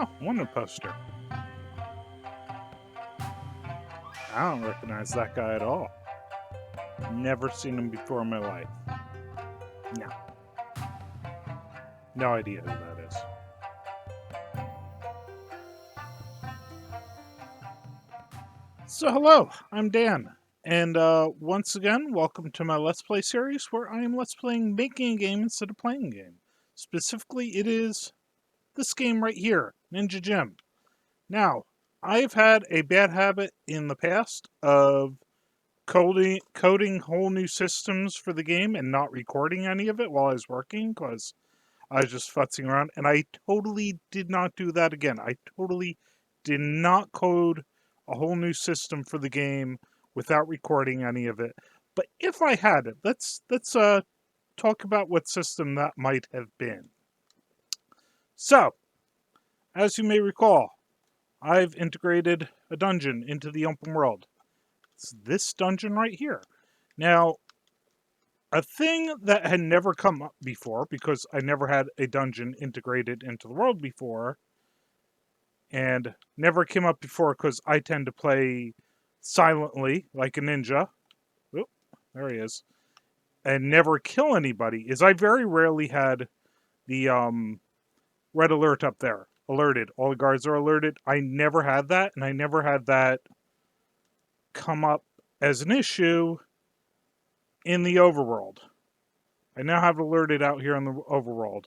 Oh, wanted poster. I don't recognize that guy at all. Never seen him before in my life. No. No idea who that is. So, hello, I'm Dan. And once again, welcome to my Let's Play series where I am Let's Playing making a game instead of playing a game. Specifically, it is this game right here, Ninja Jim. Now, I've had a bad habit in the past of coding whole new systems for the game and not recording any of it while I was working because I was just futzing around. And I totally did not do that again. I totally did not code a whole new system for the game without recording any of it. But if I had it, let's talk about what system that might have been. So, as you may recall, I've integrated a dungeon into the open world. It's this dungeon right here. Now, a thing that had never come up before, because I never had a dungeon integrated into the world before, and never came up before because I tend to play silently like a ninja. Oop, there he is. And never kill anybody, is I very rarely had the red alert up there. Alerted. All the guards are alerted. I never had that, and I never had that come up as an issue in the overworld. I now have it alerted out here in the overworld.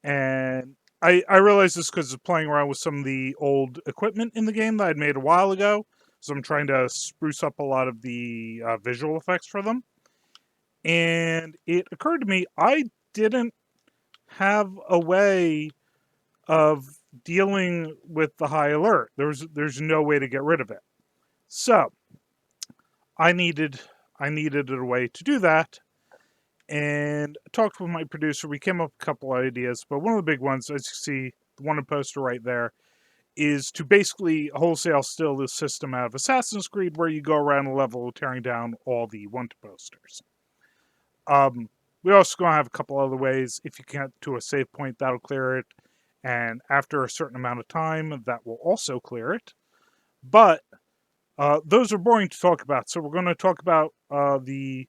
And I realize this because of playing around with some of the old equipment in the game that I'd made a while ago. So I'm trying to spruce up a lot of the visual effects for them. And it occurred to me, I didn't have a way of dealing with the high alert. There's no way to get rid of it. So I needed a way to do that, and talked with my producer. We came up with a couple ideas, but one of the big ones, as you see, the one poster right there, is to basically wholesale steal this system out of Assassin's Creed, where you go around a level tearing down all the wanted posters. We're also going to have a couple other ways. If you get to a save point, that'll clear it, and after a certain amount of time, that will also clear it. But those are boring to talk about, so we're going to talk about the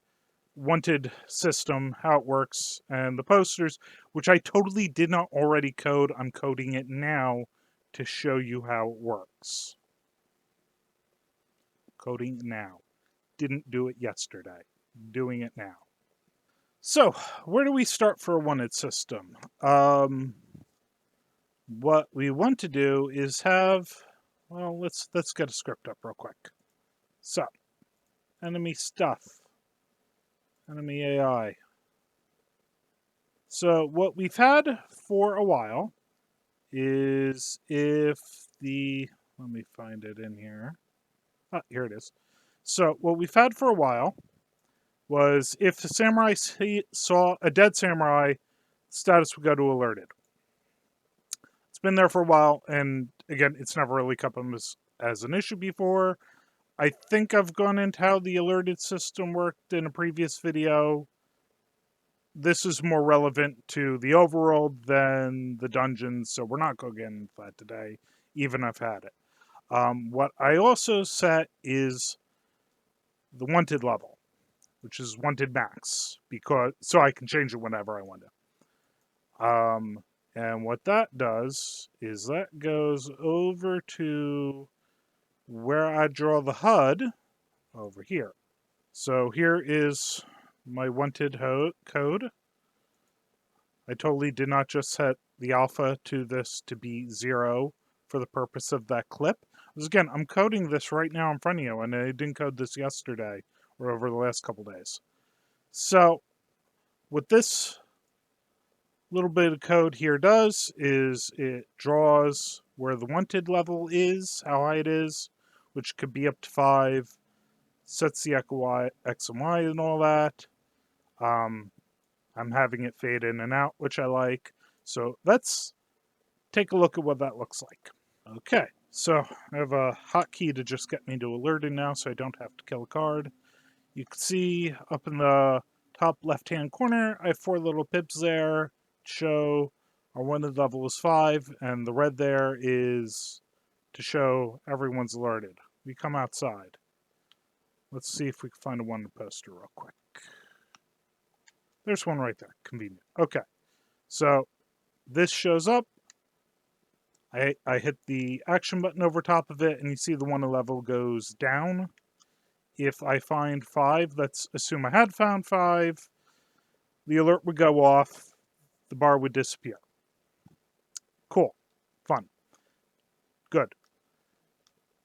wanted system, how it works, and the posters, which I totally did not already code. I'm coding it now to show you how it works. Coding now. Didn't do it yesterday. Doing it now. So, where do we start for a wanted system? What we want to do is have, well, let's get a script up real quick. So, enemy stuff. Enemy AI. So what we've had for a while is if the, let me find it in here. Ah, here it is. So what we've had for a while was if the samurai saw a dead samurai, status would go to alerted. It's been there for a while, and again, it's never really come up as an issue before. I think I've gone into how the alerted system worked in a previous video. This is more relevant to the overworld than the dungeons, so we're not going to get into that today, even if I've had it. What I also set is the wanted level, which is wanted max, because so I can change it whenever I want to. And what that does is that goes over to where I draw the HUD over here. So here is my wanted code. I totally did not just set the alpha to this to be 0 for the purpose of that clip. Because again, I'm coding this right now in front of you, and I didn't code this yesterday or over the last couple days. So what this little bit of code here does is it draws where the wanted level is, how high it is, which could be up to 5, sets the X and Y and all that. I'm having it fade in and out, which I like. So let's take a look at what that looks like. Okay, so I have a hotkey to just get me to alerting now so I don't have to kill a card. You can see up in the top left-hand corner, I have 4 little pips there, show Our wanted level is 5, and the red there is to show everyone's alerted. We come outside. Let's see if we can find a wanted poster real quick. There's one right there. Convenient. Okay. So this shows up. I hit the action button over top of it, and you see the wanted level goes down. If I find 5, let's assume I had found 5, the alert would go off, the bar would disappear. Cool. Fun. Good.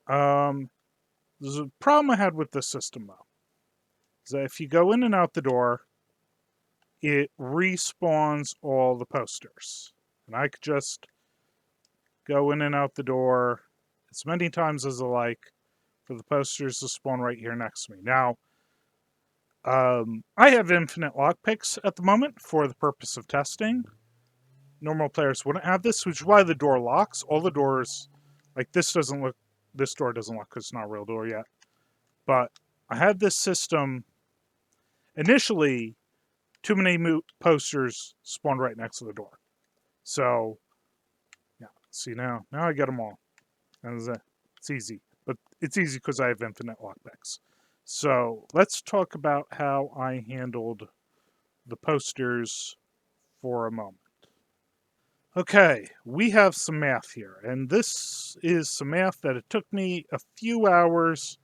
There's a problem I had with this system, though. Is that if you go in and out the door, it respawns all the posters. And I could just go in and out the door as many times as I like for the posters to spawn right here next to me. Now, I have infinite lockpicks at the moment for the purpose of testing. Normal players wouldn't have this, which is why the door locks. All the doors, like this door doesn't lock because it's not a real door yet. But I had this system, initially, too many posters spawned right next to the door. So, yeah, see now I get them all. And it's easy, but it's easy because I have infinite lockpicks. So let's talk about how I handled the posters for a moment. Okay, we have some math here, and this is some math that it took me a few hours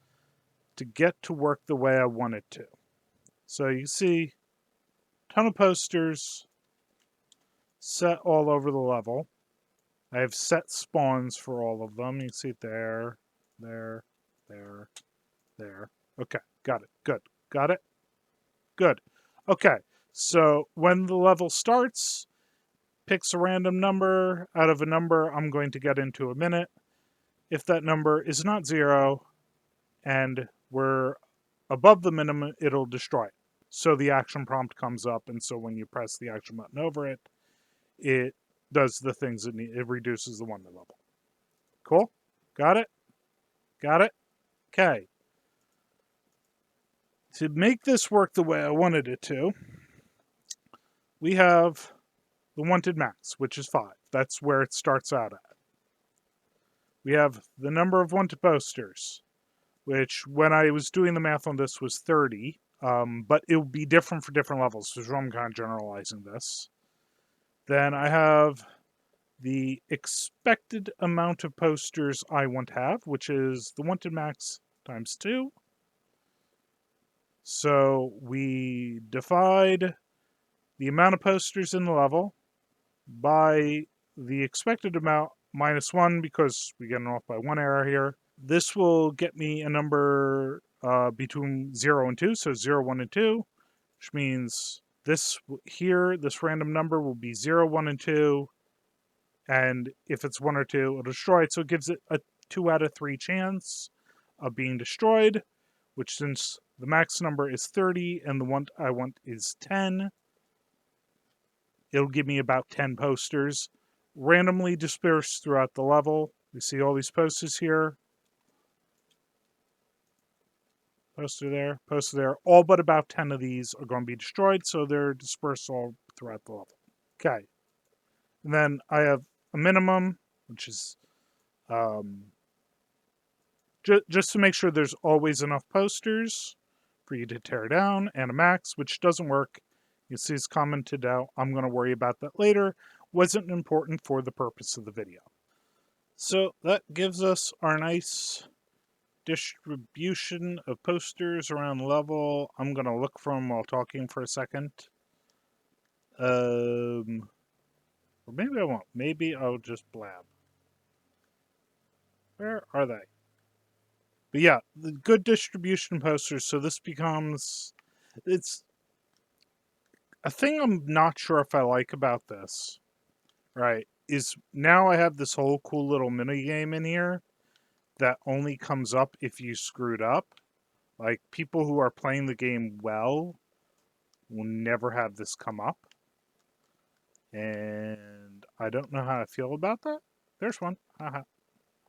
to get to work the way I wanted to. So you see a ton of posters set all over the level. I have set spawns for all of them. You see it there, there, there, there. Okay, got it. Good. Got it? Good. Okay, so when the level starts, picks a random number out of a number I'm going to get into a minute. If that number is not 0 and we're above the minimum, it'll destroy it. So the action prompt comes up, and so when you press the action button over it, it does the things it reduces the wonder level. Cool? Got it? Got it? Okay. To make this work the way I wanted it to, we have the wanted max, which is 5. That's where it starts out at. We have the number of wanted posters, which when I was doing the math on this was 30, but it will be different for different levels, so I'm kind of generalizing this. Then I have the expected amount of posters I want to have, which is the wanted max times 2. So we divide the amount of posters in the level by the expected amount minus 1, because we get an off by 1 error here. This will get me a number between 0 and 2, so 0, 1, and 2, which means this here, this random number will be 0, 1, and 2, and if it's 1 or 2, it'll destroy it, so it gives it a 2 out of 3 chance of being destroyed, which since the max number is 30 and the one I want is 10, it'll give me about 10 posters randomly dispersed throughout the level. You see all these posters here. Poster there. All but about 10 of these are going to be destroyed, so they're dispersed all throughout the level. Okay. And then I have a minimum, which is just to make sure there's always enough posters for you to tear down, and a max, which doesn't work. You see it's commented out. I'm going to worry about that later. Wasn't important for the purpose of the video. So that gives us our nice distribution of posters around the level. I'm going to look for them while talking for a second. Or maybe I won't. Maybe I'll just blab. Where are they? But yeah, the good distribution posters. So this becomes... It's a thing I'm not sure if I like about this, right, is now I have this whole cool little mini game in here that only comes up if you screwed up. Like, people who are playing the game well will never have this come up. And I don't know how I feel about that. There's one. Haha.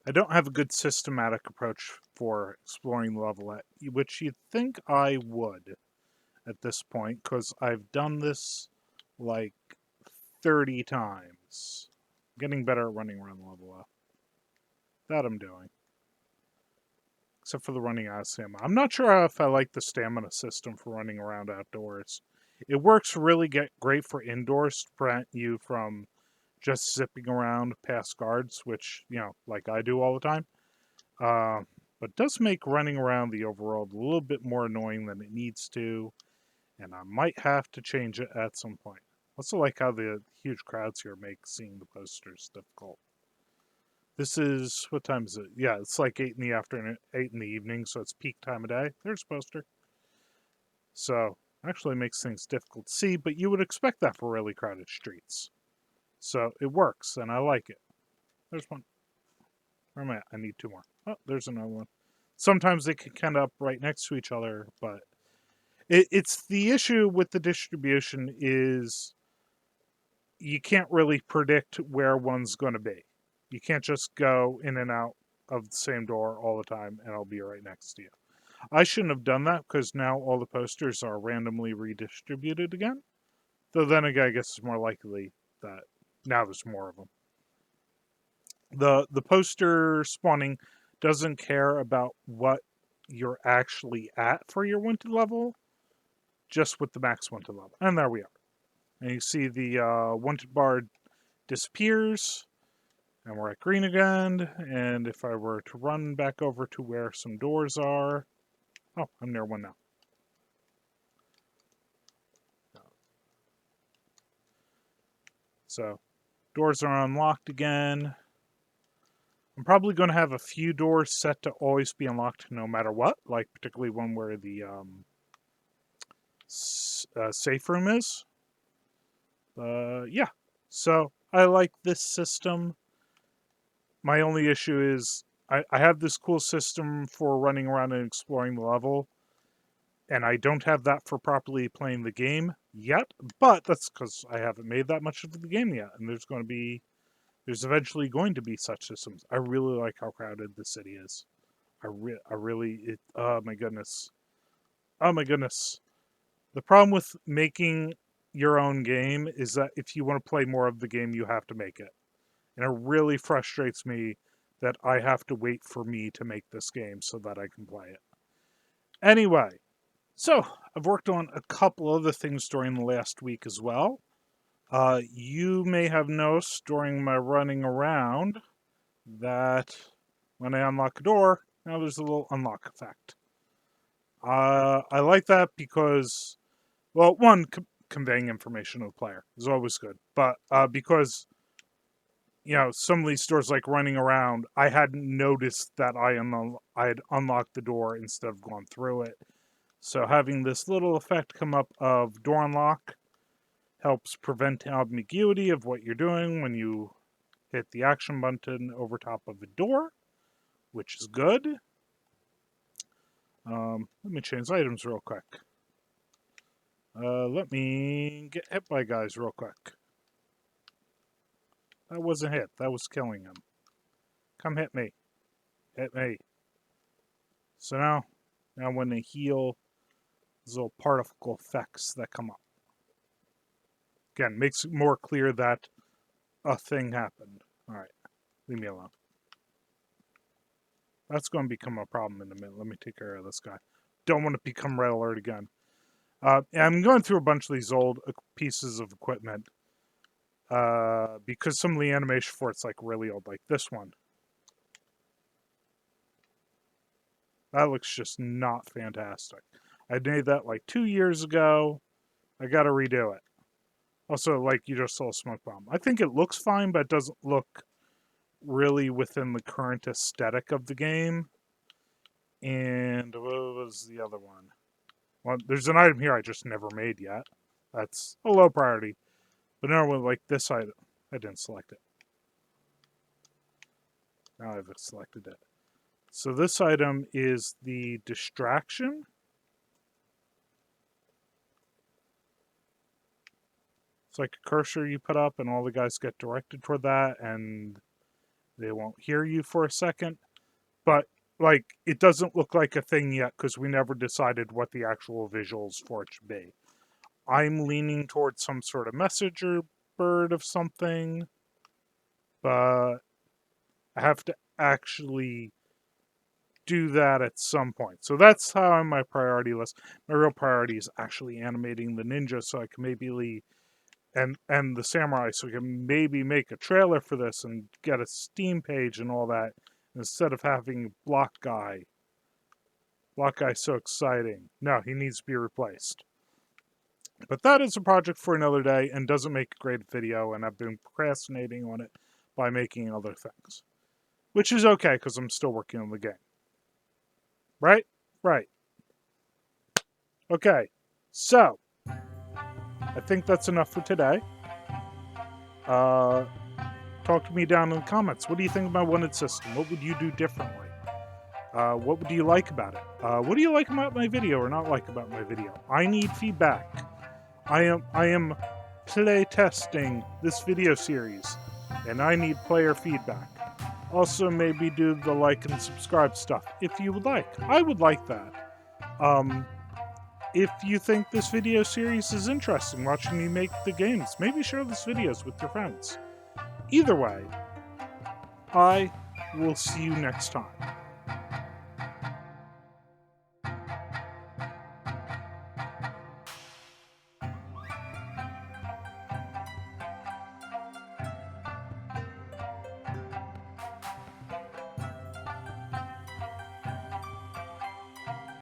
I don't have a good systematic approach for exploring the level, which you'd think I would at this point, because I've done this like 30 times. is. Getting better at running around the level up. That I'm doing. Except for the running out of stamina. I'm not sure if I like the stamina system for running around outdoors. It works really great for indoors to prevent you from just zipping around past guards, which, like I do all the time. But does make running around the overworld a little bit more annoying than it needs to, and I might have to change it at some point. Also like how the huge crowds here make seeing the posters difficult. This is, what time is it? Yeah, it's like 8 in the afternoon, 8 in the evening, so it's peak time of day. There's a poster. So, actually makes things difficult to see, but you would expect that for really crowded streets. So, it works, and I like it. There's one. Where am I at? I need 2 more. Oh, there's another one. Sometimes they can kind of up right next to each other, but it's the issue with the distribution is you can't really predict where one's going to be. You can't just go in and out of the same door all the time and I'll be right next to you. I shouldn't have done that because now all the posters are randomly redistributed again. Though then again, I guess it's more likely that now there's more of them. The poster spawning doesn't care about what you're actually at for your wanted level, just with the max wanted level. And there we are. And you see the wanted bar disappears, and we're at green again. And if I were to run back over to where some doors are, oh, I'm near one now. So doors are unlocked again. I'm probably going to have a few doors set to always be unlocked no matter what, like particularly one where the safe room is. Yeah, so I like this system. My only issue is I have this cool system for running around and exploring the level, and I don't have that for properly playing the game yet, but that's because I haven't made that much of the game yet, and there's eventually going to be such systems. I really like how crowded the city is. Oh my goodness. Oh my goodness. The problem with making your own game is that if you want to play more of the game, you have to make it. And it really frustrates me that I have to wait for me to make this game so that I can play it. Anyway, so I've worked on a couple other things during the last week as well. You may have noticed during my running around that when I unlock a door, now there's a little unlock effect. I like that because, well, one, conveying information to the player is always good, but because some of these doors, like running around, I hadn't noticed that I had unlocked the door instead of gone through it. So having this little effect come up of door unlock helps prevent ambiguity of what you're doing when you hit the action button over top of a door, which is good. Let me change items real quick. Let me get hit by guys real quick. That wasn't hit. That was killing him. Come hit me. Hit me. So now when they heal, there's little particle effects that come up. Again, makes it more clear that a thing happened. Alright, leave me alone. That's going to become a problem in a minute. Let me take care of this guy. Don't want to become red alert again. I'm going through a bunch of these old pieces of equipment because some of the animation for it's like really old, like this one. That looks just not fantastic. I made that like 2 years ago. I got to redo it. Also, like you just saw a smoke bomb. I think it looks fine, but it doesn't look really within the current aesthetic of the game. And what was the other one? Well, there's an item here I just never made yet. That's a low priority. But normally, like this item, I didn't select it. Now I've selected it. So this item is the distraction. It's like a cursor you put up and all the guys get directed toward that and they won't hear you for a second. But like it doesn't look like a thing yet because we never decided what the actual visuals for it should be. I'm leaning towards some sort of messenger bird of something. but I have to actually do that at some point. So that's how on my priority list. My real priority is actually animating the ninja so I can maybe and the samurai so we can maybe make a trailer for this and get a Steam page and all that instead of having Block Guy. Block Guy's so exciting. No, he needs to be replaced. But that is a project for another day and doesn't make a great video, and I've been procrastinating on it by making other things. Which is okay, because I'm still working on the game. Right? Right. Okay, so I think that's enough for today. Talk to me down in the comments. What do you think of my wanted system? What would you do differently? What would you like about it? What do you like about my video or not like about my video? I need feedback. I am play testing this video series, and I need player feedback. Also, maybe do the like and subscribe stuff if you would like. I would like that. If you think this video series is interesting, watching me make the games, maybe share this videos with your friends. Either way, I will see you next time.